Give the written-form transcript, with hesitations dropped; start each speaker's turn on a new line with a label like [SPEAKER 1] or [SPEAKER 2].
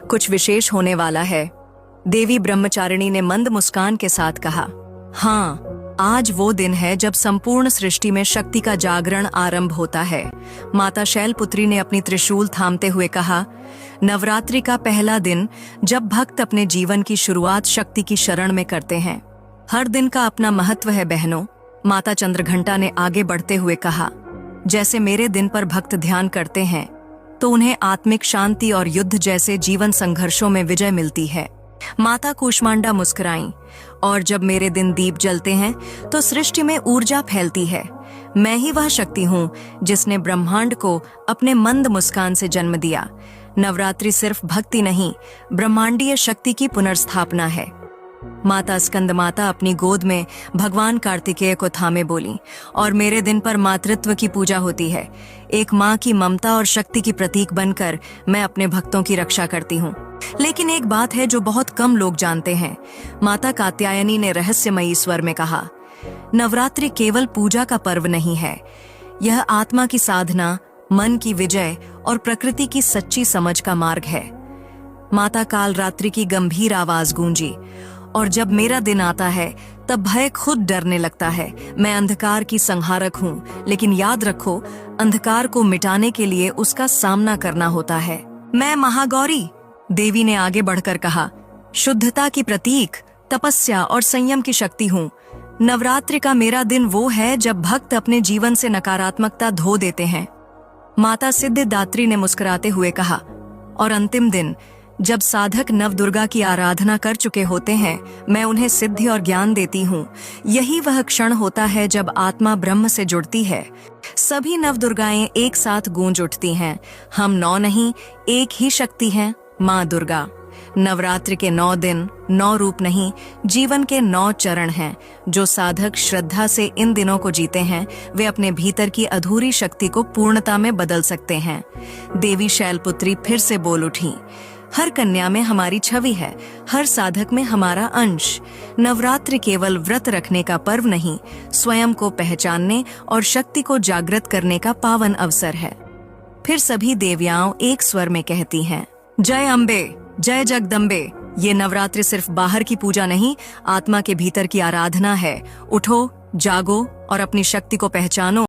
[SPEAKER 1] कुछ विशेष होने वाला है। देवी ब्रह्मचारिणी ने मंद मुस्कान के साथ कहा, हाँ, आज वो दिन है जब संपूर्ण सृष्टि में शक्ति का जागरण आरंभ होता है। माता शैलपुत्री ने अपनी त्रिशूल थामते हुए कहा, नवरात्रि का पहला दिन जब भक्त अपने जीवन की शुरुआत शक्ति की शरण में करते हैं। हर दिन का अपना महत्व है बहनों। माता चंद्रघंटा ने आगे बढ़ते हुए कहा, जैसे मेरे दिन पर भक्त ध्यान करते हैं तो उन्हें आत्मिक शांति और युद्ध जैसे जीवन संघर्षों में विजय मिलती है। माता कूष्मांडा मुस्कुराईं, और जब मेरे दिन दीप जलते हैं तो सृष्टि में ऊर्जा फैलती है। मैं ही वह शक्ति हूँ जिसने ब्रह्मांड को अपने मंद मुस्कान से जन्म दिया। नवरात्रि सिर्फ भक्ति नहीं, ब्रह्मांडीय शक्ति की पुनर्स्थापना है। माता स्कंदमाता अपनी गोद में भगवान कार्तिकेय को थामे बोली, और मेरे दिन पर मातृत्व की पूजा होती है। एक माँ की ममता और शक्ति की प्रतीक बनकर मैं अपने भक्तों की रक्षा करती हूँ। लेकिन एक बात है जो बहुत कम लोग जानते हैं। माता कात्यायनी ने रहस्यमयी स्वर में कहा, नवरात्रि केवल पूजा का पर्व नहीं है, यह आत्मा की साधना, मन की विजय और प्रकृति की सच्ची समझ का मार्ग है। माता कालरात्रि की गंभीर आवाज गूंजी, और जब मेरा दिन आता है तब भय खुद डरने लगता है। मैं अंधकार की संहारक हूँ, लेकिन याद रखो, अंधकार को मिटाने के लिए उसका सामना करना होता है। मैं महागौरी, देवी ने आगे बढ़कर कहा, शुद्धता की प्रतीक, तपस्या और संयम की शक्ति हूँ। नवरात्रि का मेरा दिन वो है जब भक्त अपने जीवन से नकारात्मकता धो देते हैं। माता सिद्धिदात्री ने मुस्कुराते हुए कहा, और अंतिम दिन जब साधक नवदुर्गा की आराधना कर चुके होते हैं, मैं उन्हें सिद्धि और ज्ञान देती हूँ। यही वह क्षण होता है जब आत्मा ब्रह्म से जुड़ती है। सभी नवदुर्गाएं एक साथ गूंज उठती हैं। हम 9 नहीं, एक ही शक्ति हैं, माँ दुर्गा। नवरात्रि के 9 दिन 9 रूप नहीं, जीवन के 9 चरण हैं। जो साधक श्रद्धा से इन दिनों को जीते हैं, वे अपने भीतर की अधूरी शक्ति को पूर्णता में बदल सकते हैं। देवी शैलपुत्री फिर से बोल उठी, हर कन्या में हमारी छवि है, हर साधक में हमारा अंश। नवरात्रि केवल व्रत रखने का पर्व नहीं, स्वयं को पहचानने और शक्ति को जागृत करने का पावन अवसर है। फिर सभी देवियाओं एक स्वर में कहती हैं, जय अम्बे, जय जगदम्बे। ये नवरात्रि सिर्फ बाहर की पूजा नहीं, आत्मा के भीतर की आराधना है। उठो, जागो और अपनी शक्ति को पहचानो।